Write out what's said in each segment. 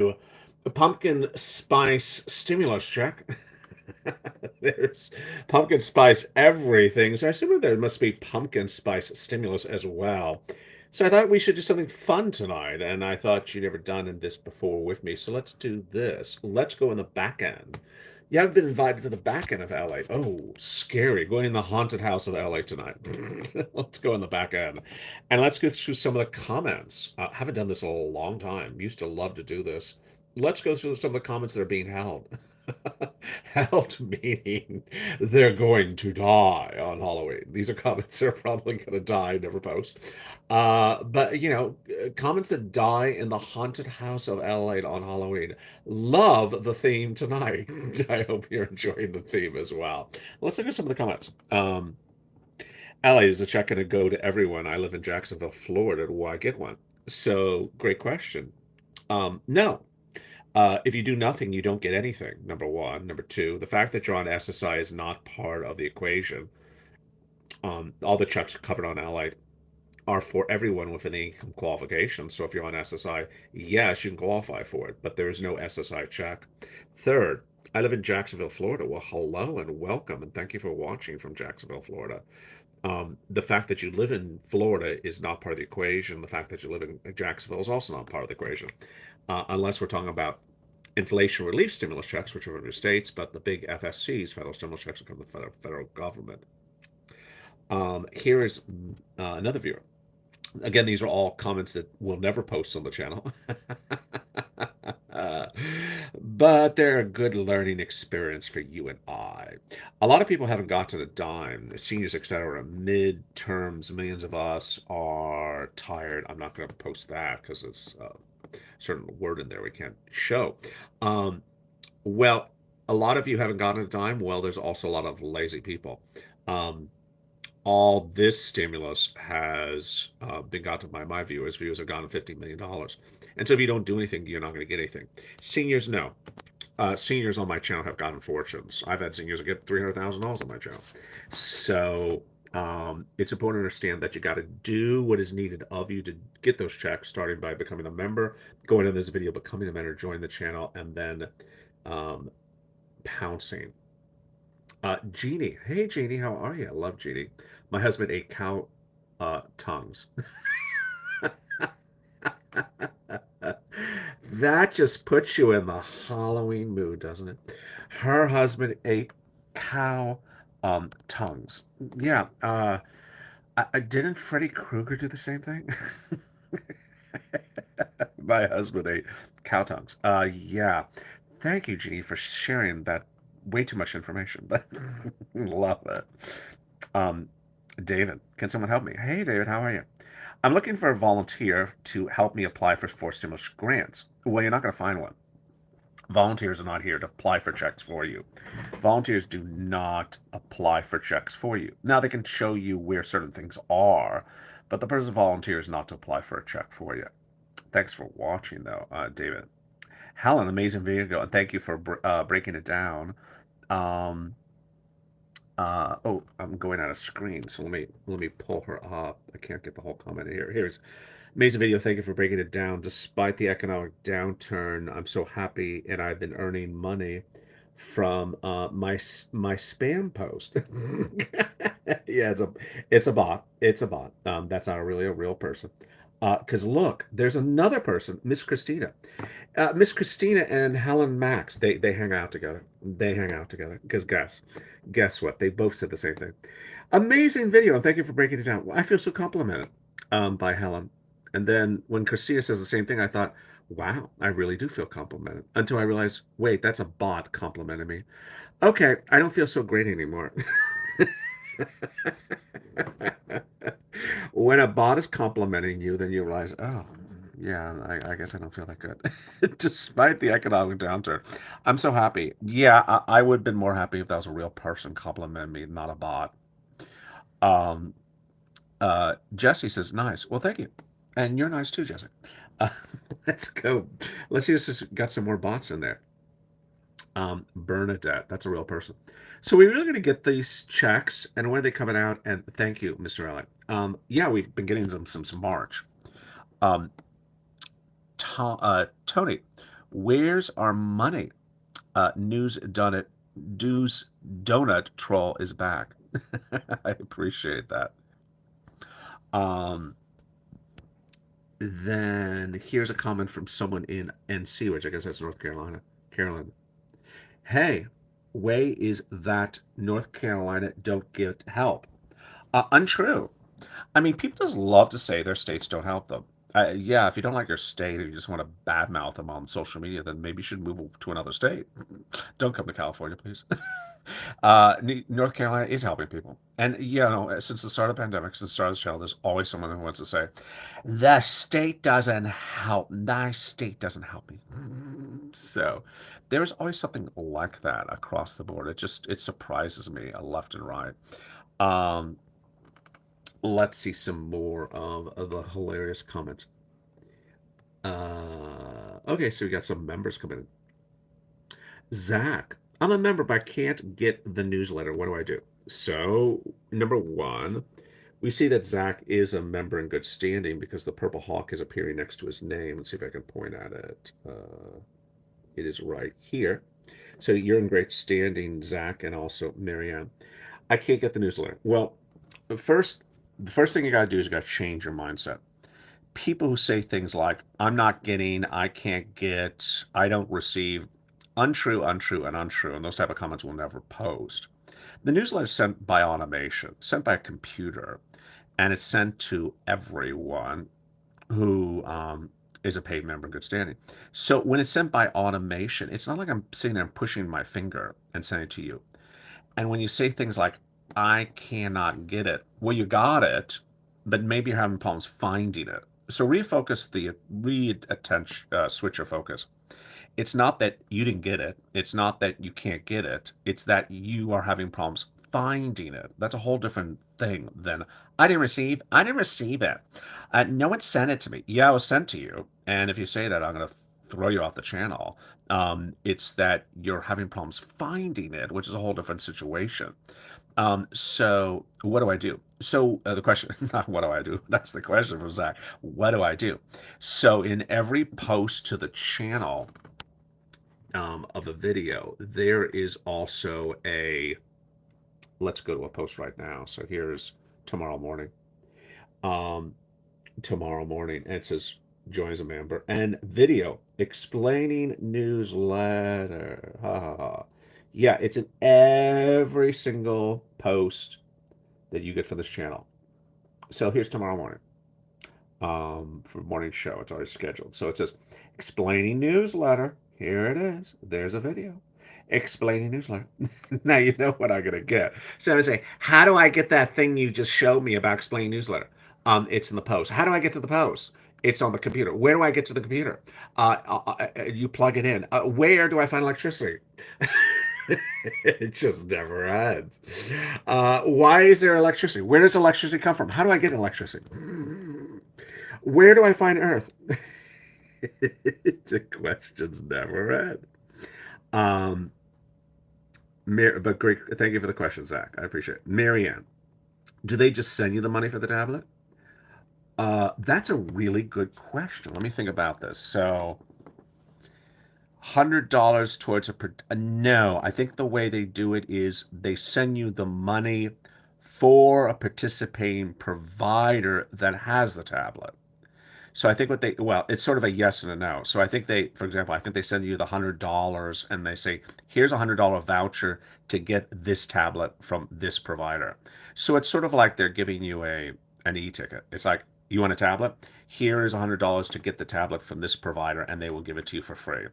a pumpkin spice stimulus check. There's pumpkin spice everything. So I assume there must be pumpkin spice stimulus as well. So I thought we should do something fun tonight, and I thought you'd never done this before with me. So let's do this. Let's go in the back end. You haven't been invited to the back end of LA. Oh, scary. Going in the haunted house of LA tonight. Let's go in the back end. And let's go through some of the comments. Haven't done this in a long time. Used to love to do this. Let's go through some of the comments that are being held. Held meaning they're going to die on Halloween. These are comments that are probably going to die, never post. But, comments that die in the haunted house of LA on Halloween. Love the theme tonight. I hope you're enjoying the theme as well. Let's look at some of the comments. LA, is the check going to go to everyone? I live in Jacksonville, Florida. Do I get one? So, great question. No. If you do nothing, you don't get anything, number one. Number two, the fact that you're on SSI is not part of the equation. All the checks covered on Allied are for everyone with an income qualification. So if you're on SSI, yes, you can qualify for it, but there is no SSI check. Third, I live in Jacksonville, Florida. Well, hello and welcome, and thank you for watching from Jacksonville, Florida. The fact that you live in Florida is not part of the equation. The fact that you live in Jacksonville is also not part of the equation, unless we're talking about inflation relief stimulus checks, which are from the states, but the big FSCs, federal stimulus checks, are from the federal government. Here is another viewer. Again, these are all comments that we'll never post on the channel. But they're a good learning experience for you and I. A lot of people haven't gotten a dime, seniors, etc. Midterms, millions of us are tired. I'm not going to post that because it's a certain word in there we can't show. Well, a lot of you haven't gotten a dime. Well, there's also a lot of lazy people. All this stimulus has been gotten by my viewers. Viewers have gotten $50 million. And so if you don't do anything, you're not going to get anything. Seniors, no. Seniors on my channel have gotten fortunes. I've had seniors get $300,000 on my channel. So it's important to understand that you got to do what is needed of you to get those checks, starting by becoming a member, going into this video, becoming a member, join the channel, and then pouncing. Jeannie. Hey, Jeannie, how are you? I love Jeannie. My husband ate cow tongues. That just puts you in the Halloween mood, doesn't it? Her husband ate cow tongues. Yeah. Didn't Freddy Krueger do the same thing? My husband ate cow tongues. Yeah. Thank you, Jeannie, for sharing that way too much information, but love it. David, can someone help me? Hey, David, how are you? I'm looking for a volunteer to help me apply for stimulus grants. Well, you're not going to find one. Volunteers are not here to apply for checks for you. Volunteers do not apply for checks for you. Now, they can show you where certain things are, but the purpose of volunteer is not to apply for a check for you. Thanks for watching, though, David. Helen, amazing video, and thank you for breaking it down. Oh, I'm going out of screen, so let me pull her up. I can't get the whole comment here. Here's amazing video. Thank you for breaking it down. Despite the economic downturn, I'm so happy, and I've been earning money from my spam post. Yeah, it's a bot. It's a bot. That's not really a real person. Because look, there's another person, Miss Christina. Miss Christina and Helen Max, they hang out together. They hang out together. Because guess what? They both said the same thing. Amazing video, and thank you for breaking it down. I feel so complimented by Helen. And then when Christina says the same thing, I thought, wow, I really do feel complimented. Until I realized, wait, that's a bot complimenting me. Okay, I don't feel so great anymore. When a bot is complimenting you, then you realize, oh, yeah, I guess I don't feel that good. Despite the economic downturn, I'm so happy. Yeah, I would have been more happy if that was a real person complimenting me, not a bot. Um, Jesse says, nice. Well, thank you. And you're nice too, Jesse. Uh, let's go. Let's see if this got some more bots in there. Bernadette, that's a real person. So we're really going to get these checks, and when are they coming out? And thank you, Mr. Alec. Yeah, we've been getting them since March. Tony, Where's our money? News Donut Troll is back. I appreciate that. Um, then here's a comment from someone in NC, which I guess that's North Carolina. Carolina. Hey, way is that North Carolina don't get help. Untrue. I mean, people just love to say their states don't help them. Yeah, if you don't like your state or you just want to badmouth them on social media, then maybe you should move to another state. Don't come to California, please. North Carolina is helping people. And, since the start of the pandemic, since the start of the channel, there's always someone who wants to say, the state doesn't help. My state doesn't help me. So there's always something like that across the board. It surprises me left and right. Um, let's see some more of the hilarious comments. Okay, so we got some members coming in. Zach, I'm a member, but I can't get the newsletter. What do I do? So, number one, we see that Zach is a member in good standing because the purple hawk is appearing next to his name. Let's see if I can point at it. It is right here. So you're in great standing, Zach, and also Marianne. I can't get the newsletter. Well, the first thing you got to do is you got to change your mindset. People who say things like, I'm not getting, I can't get, I don't receive, untrue, untrue, and untrue, and those type of comments will never post. The newsletter is sent by automation, sent by a computer, and it's sent to everyone who is a paid member in good standing. So when it's sent by automation, it's not like I'm sitting there and pushing my finger and sending it to you. And when you say things like, I cannot get it, well, you got it, but maybe you're having problems finding it. So switch your focus. It's not that you didn't get it. It's not that you can't get it. It's that you are having problems finding it. That's a whole different thing than I didn't receive it. No one sent it to me. Yeah, it was sent to you. And if you say that, I'm going to throw you off the channel. It's that you're having problems finding it, which is a whole different situation. So what do I do? So the question, not what do I do? That's the question from Zach. What do I do? So in every post to the channel of a video, there is also let's go to a post right now. So here's tomorrow morning. Um, tomorrow morning, and it says join as a member and video explaining newsletter. Ha ha ha. Yeah, it's in every single post that you get from this channel. So here's tomorrow morning for morning show. It's already scheduled. So it says explaining newsletter. Here it is. There's a video. Explaining newsletter. Now you know what I'm gonna get. So I say, how do I get that thing you just showed me about explaining newsletter? It's in the post. How do I get to the post? It's on the computer. Where do I get to the computer? You plug it in. Where do I find electricity? It just never ends. Why is there electricity? Where does electricity come from? How do I get electricity? Where do I find Earth? The questions never end. Um, but great. Thank you for the question, Zach. I appreciate it. Marianne, do they just send you the money for the tablet? That's a really good question. Let me think about this. So, $100 towards no. I think the way they do it is they send you the money for a participating provider that has the tablet. So I think it's sort of a yes and a no. So I think for example, I think they send you the $100 and they say, here's a $100 voucher to get this tablet from this provider. So it's sort of like they're giving you an e-ticket. It's like, you want a tablet? Here is $100 to get the tablet from this provider, and they will give it to you for free.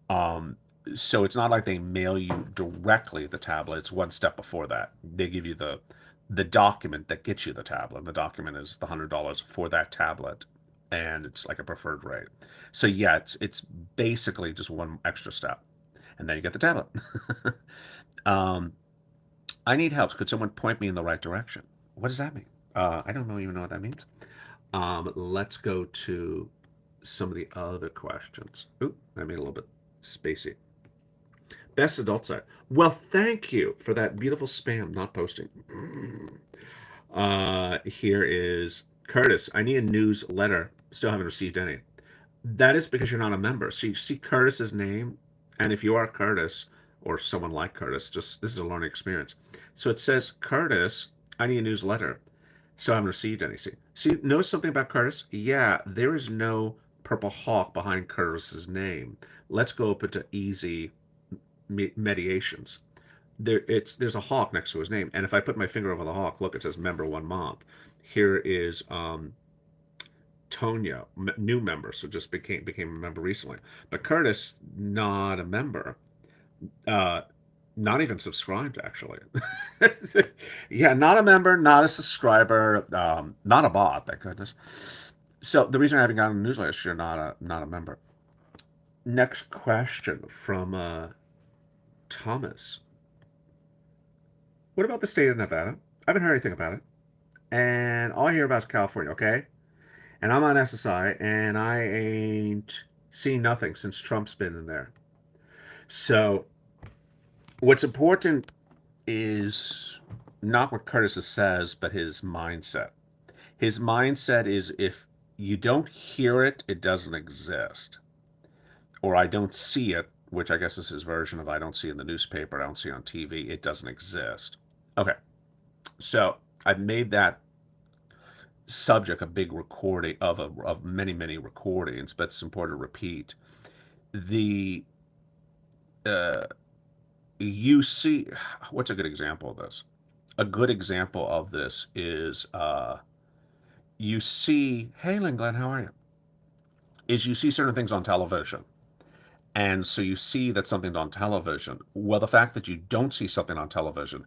Um, so it's not like they mail you directly the tablet. It's one step before that. They give you the document that gets you the tablet. The document is the $100 for that tablet, and it's like a preferred rate. So yeah, it's basically just one extra step, and then you get the tablet. um, I need help. Could someone point me in the right direction? What does that mean? I don't even know what that means. Let's go to some of the other questions. Oop, I made a little bit spacey. Best adult site. Well, thank you for that beautiful spam not posting. Here is Curtis. I need a newsletter. Still haven't received any. That is because you're not a member. So you see Curtis's name, and if you are Curtis or someone like Curtis, just this is a learning experience. So it says, Curtis, I need a newsletter. So I haven't received any. See, know something about Curtis? Yeah, there is no purple hawk behind Curtis's name. Let's go up into easy mediations. There's a hawk next to his name, and if I put my finger over the hawk, look, it says member 1 month. Here is Tonya, new member, so just became a member recently. But Curtis, not a member, uh, not even subscribed actually. Yeah, not a member, not a subscriber, not a bot. Thank goodness. So the reason I haven't gotten a newsletter is you're not a member. Next question from Thomas. What about the state of Nevada? I haven't heard anything about it, and all I hear about is California. Okay, and I'm on SSI, and I ain't seen nothing since Trump's been in there. So what's important is not what Curtis says, but his mindset. His mindset is if you don't hear it, it doesn't exist. Or I don't see it, which I guess is his version of I don't see in the newspaper, I don't see on TV, it doesn't exist. Okay, so I've made that subject a big recording of many recordings, but it's important to repeat. The uh, you see, what's a good example of this? A good example of this is you see, hey, Glenn, how are you? Is you see certain things on television. And so you see that something's on television. Well, the fact that you don't see something on television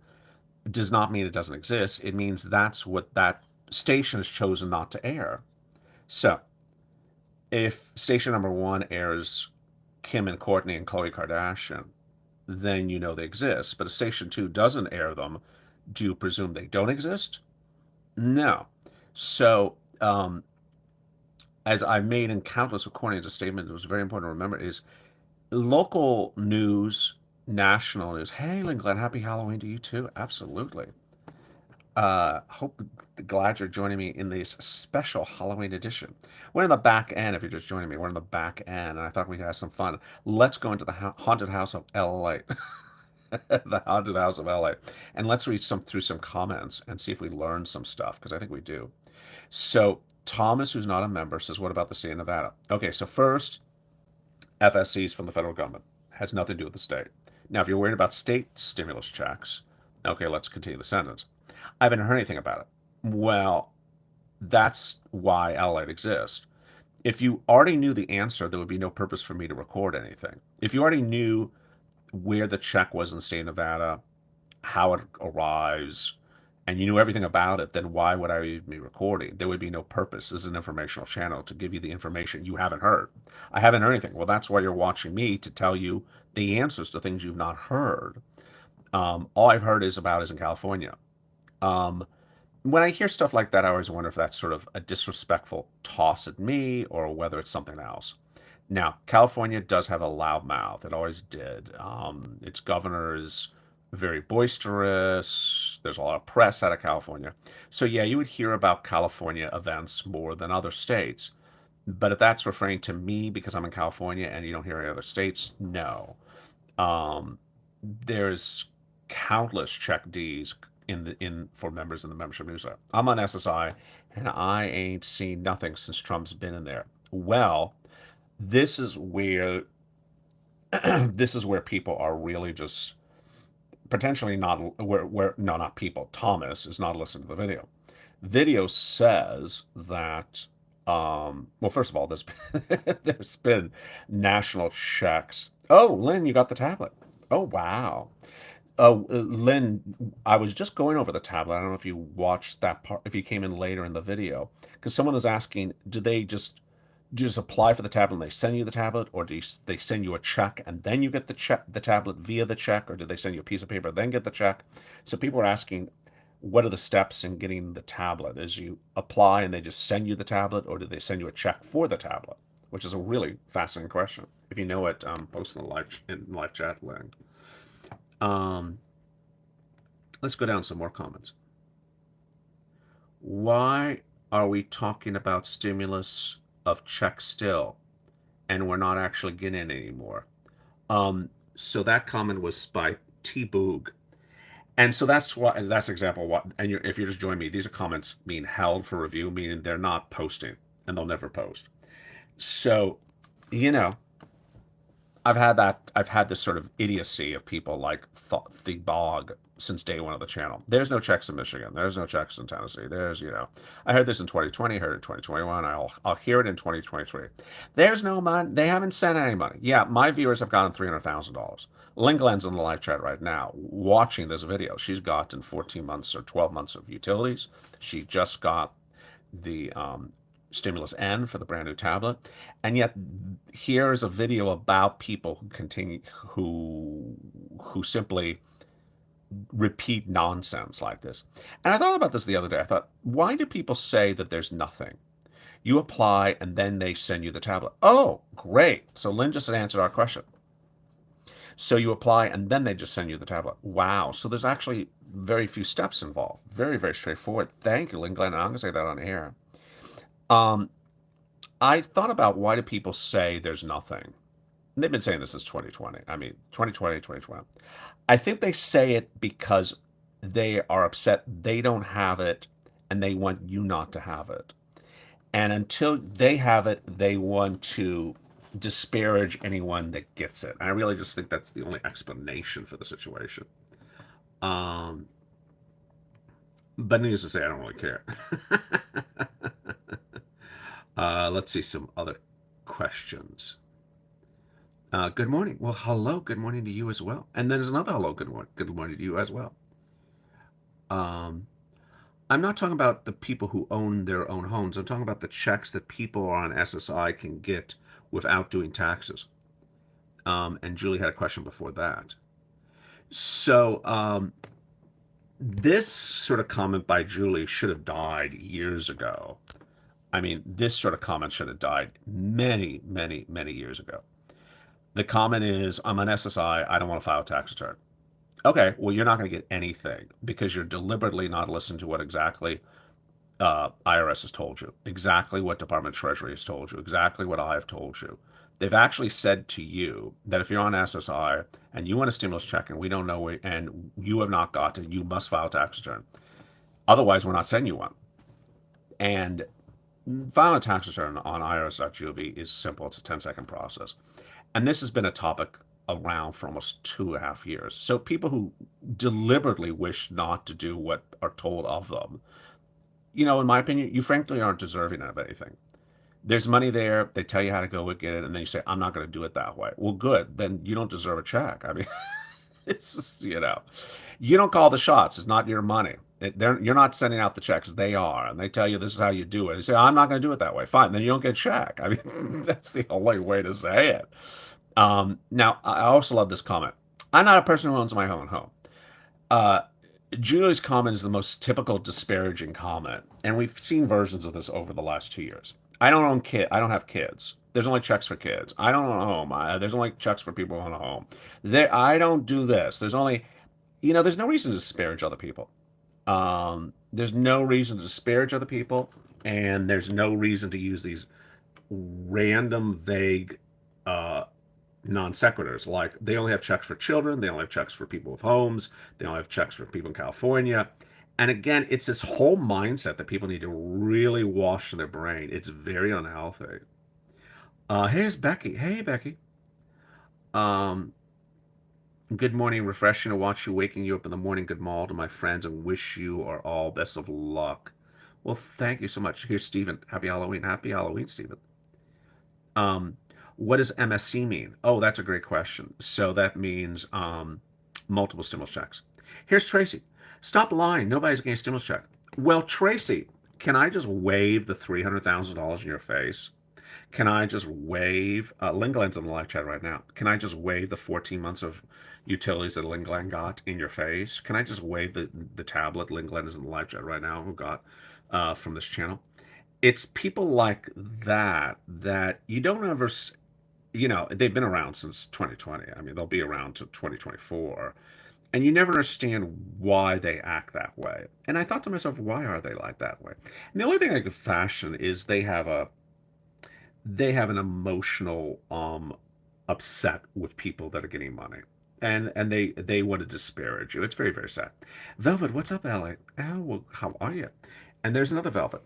does not mean it doesn't exist. It means that's what that station has chosen not to air. So if station number one airs Kim and Courtney and Khloe Kardashian, then you know they exist. But if station two doesn't air them, do you presume they don't exist? No. So, as I made in countless recordings, a statement that was very important to remember is local news, national news. Hey, Glenn, happy Halloween to you too. Absolutely. Hope glad you're joining me in this special Halloween edition. We're in the back end. If you're just joining me, we're in the back end, and I thought we'd have some fun. Let's go into the haunted house of LA, the haunted house of LA, and let's read through some comments and see if we learn some stuff because I think we do. So Thomas, who's not a member, says, "What about the state of Nevada?" Okay, so first, FSCs from the federal government has nothing to do with the state. Now, if you're worried about state stimulus checks, okay, let's continue the sentence. I haven't heard anything about it. Well, that's why LALATE exists. If you already knew the answer, there would be no purpose for me to record anything. If you already knew where the check was in the state of Nevada, how it arrives, and you knew everything about it, then why would I even be recording? There would be no purpose. This is an informational channel to give you the information you haven't heard. I haven't heard anything. Well, that's why you're watching me, to tell you the answers to things you've not heard. All I've heard is in California. Um, when I hear stuff like that, I always wonder if that's sort of a disrespectful toss at me or whether it's something else. Now, California does have a loud mouth. It always did. Its governor is very boisterous. There's a lot of press out of California. So, yeah, you would hear about California events more than other states. But if that's referring to me because I'm in California and you don't hear any other states, no. Um, there's countless check Ds in for members in the membership newsletter. I'm on SSI and I ain't seen nothing since Trump's been in there. Well, this is where this is where people are really just potentially not where no, not people. Thomas is not listening to the video. Video says that well, first of all, there's been national checks. Oh, Lynn, you got the tablet. Oh, wow. Oh, Lynn, I was just going over the tablet. I don't know if you watched that part, if you came in later in the video, because someone was asking, do you just apply for the tablet and they send you the tablet, or they send you a check and then you get the tablet via the check, or do they send you a piece of paper then get the check? So people are asking, what are the steps in getting the tablet? Is you apply and they just send you the tablet, or do they send you a check for the tablet? Which is a really fascinating question. If you know it, post in the live chat link. Let's go down some more comments. Why are we talking about stimulus of check still? and we're not actually getting it anymore. So that comment was by T Boog. And so that's example what. And if you're just joining me, these are comments being held for review, meaning they're not posting and they'll never post. So, you know, I've had this sort of idiocy of people like the bog since day one of the channel. There's no checks in Michigan. There's no checks in Tennessee. I heard this in 2020, heard it in 2021. I'll hear it in 2023. There's no money. They haven't sent any money. Yeah, my viewers have gotten $300,000. Lingland's in the live chat right now watching this video. She's gotten 14 months or 12 months of utilities. She just got the stimulus N for the brand new tablet, and yet here's a video about people who simply repeat nonsense like this. And I thought about this the other day. I thought, why do people say that there's nothing? You apply and then they send you the tablet. Oh, great. So Lynn just answered our question. So you apply and then they just send you the tablet. Wow. So there's actually very few steps involved. Very, very straightforward. Thank you, Lynn Glenn. I'm going to say that on air. I thought about, why do people say there's nothing? And they've been saying this since 2020. I mean, 2020, 2020. I think they say it because they are upset they don't have it and they want you not to have it. And until they have it, they want to disparage anyone that gets it. I really just think that's the only explanation for the situation. But needless to say, I don't really care. Let's see some other questions. Good morning. Well, hello. Good morning to you as well. And then there's another hello. Good morning. Good morning to you as well. I'm not talking about the people who own their own homes. I'm talking about the checks that people on SSI can get without doing taxes. And Julie had a question before that. So this sort of comment by Julie should have died years ago. I mean, this sort of comment should have died many, many, many years ago. The comment is, I'm on SSI, I don't want to file a tax return. Okay, well, you're not going to get anything because you're deliberately not listening to what exactly IRS has told you, exactly what Department of Treasury has told you, exactly what I have told you. They've actually said to you that if you're on SSI and you want a stimulus check and we don't know it and you have not got it, you must file a tax return. Otherwise, we're not sending you one. And filing a tax return on irs.gov is simple. It's a 10-second process. And this has been a topic around for almost 2.5 years. So people who deliberately wish not to do what are told of them, in my opinion, you frankly aren't deserving of anything. There's money there. They tell you how to go get it, and then you say, I'm not going to do it that way. Well, good. Then you don't deserve a check. I mean, it's just, you don't call the shots. It's not your money. You're not sending out the checks. They are. And they tell you this is how you do it. You say, I'm not going to do it that way. Fine. Then you don't get a check. I mean, that's the only way to say it. Now, I also love this comment. I'm not a person who owns my own home. Julie's comment is the most typical disparaging comment. And we've seen versions of this over the last 2 years. I don't have kids. There's only checks for kids. I don't own a home. There's only checks for people who own a home. I don't do this. There's only, there's no reason to disparage other people. There's no reason to disparage other people, and there's no reason to use these random, vague non sequiturs. Like, they only have checks for children, they only have checks for people with homes, they only have checks for people in California. And again, it's this whole mindset that people need to really wash their brain. It's very unhealthy. Here's Becky. Hey, Becky. Good morning. Refreshing to watch you, waking you up in the morning. Good morning to my friends, and wish you are all best of luck. Well, thank you so much. Here's Stephen. Happy Halloween. Happy Halloween, Stephen. What does MSC mean? Oh, that's a great question. So that means multiple stimulus checks. Here's Tracy. Stop lying. Nobody's getting a stimulus check. Well, Tracy, can I just wave the $300,000 in your face? Can I just wave, Lingland's in the live chat right now. Can I just wave the 14 months of utilities that Lingland got in your face? Can I just wave the tablet Lingland is in the live chat right now who got from this channel? It's people like that you don't ever, they've been around since 2020. I mean, they'll be around to 2024. And you never understand why they act that way. And I thought to myself, why are they like that way? And the only thing I could fashion is they have they have an emotional upset with people that are getting money. And they want to disparage you. It's very, very sad. Velvet, what's up, LA? Oh, well, how are you? And there's another Velvet.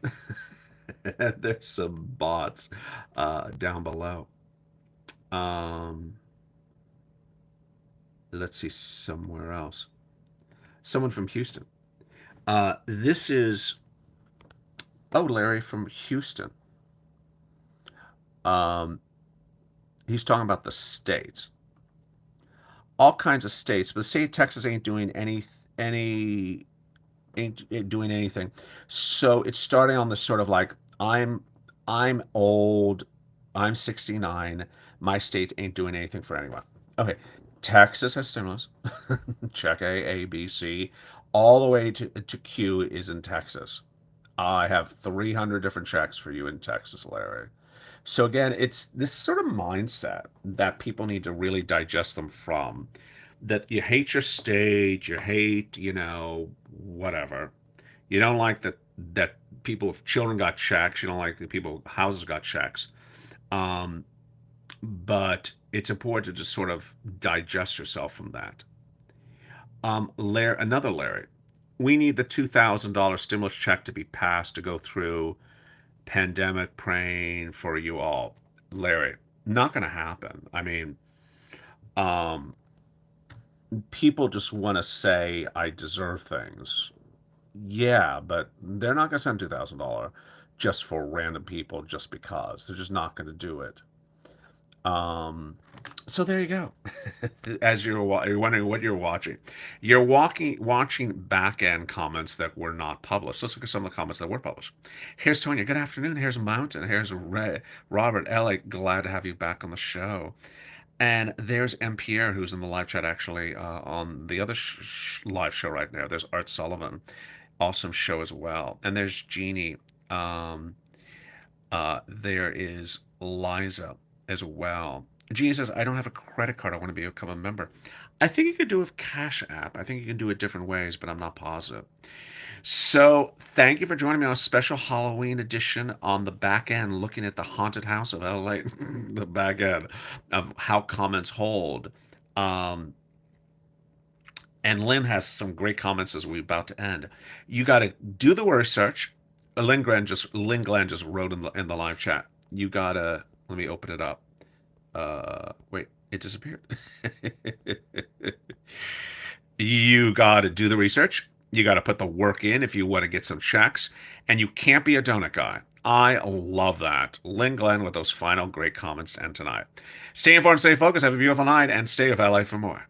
And there's some bots down below. Um, let's see somewhere else. Someone from Houston. This is Larry from Houston. Um, he's talking about the states, all kinds of states, but the state of Texas ain't doing any ain't doing anything. So it's starting on this sort of like I'm old, I'm 69, my state ain't doing anything for anyone. Okay, Texas has stimulus. Check A, B, C, all the way to Q is in Texas. I have 300 different checks for you in Texas, Larry. So again, it's this sort of mindset that people need to really digest them from. That you hate your state, you hate, whatever. You don't like that people if children got checks, you don't like that people houses got checks. Um, but it's important to just sort of digest yourself from that. Another Larry, we need the $2,000 stimulus check to be passed to go through pandemic praying for you all. Larry, not going to happen. I mean, um, people just want to say, I deserve things. Yeah, but they're not going to send $2,000 just for random people just because. They're just not going to do it. Um, so there you go. As you're wondering what you're watching, you're watching back end comments that were not published. Let's look at some of the comments that were published. Here's Tonya. Good afternoon. Here's Mountain. Here's Robert. Ellie. Glad to have you back on the show. And there's M. Pierre, who's in the live chat actually on the other live show right now. There's Art Sullivan. Awesome show as well. And there's Jeannie. Um, there is Liza as well. Jeannie says, I don't have a credit card. I want to become a member. I think you could do it with Cash App. I think you can do it different ways, but I'm not positive. So thank you for joining me on a special Halloween edition on the back end, looking at the haunted house of LA, the back end of how comments hold. Um, and Lynn has some great comments as we're about to end. You got to do the word search. Lynn Glenn just wrote in the live chat. You gotta let me open it up. Wait, it disappeared. You gotta do the research. You gotta put the work in if you want to get some checks, and you can't be a donut guy. I love that. Lynn Glenn with those final great comments to end tonight. Stay informed, stay focused, have a beautiful night, and stay with LA for more.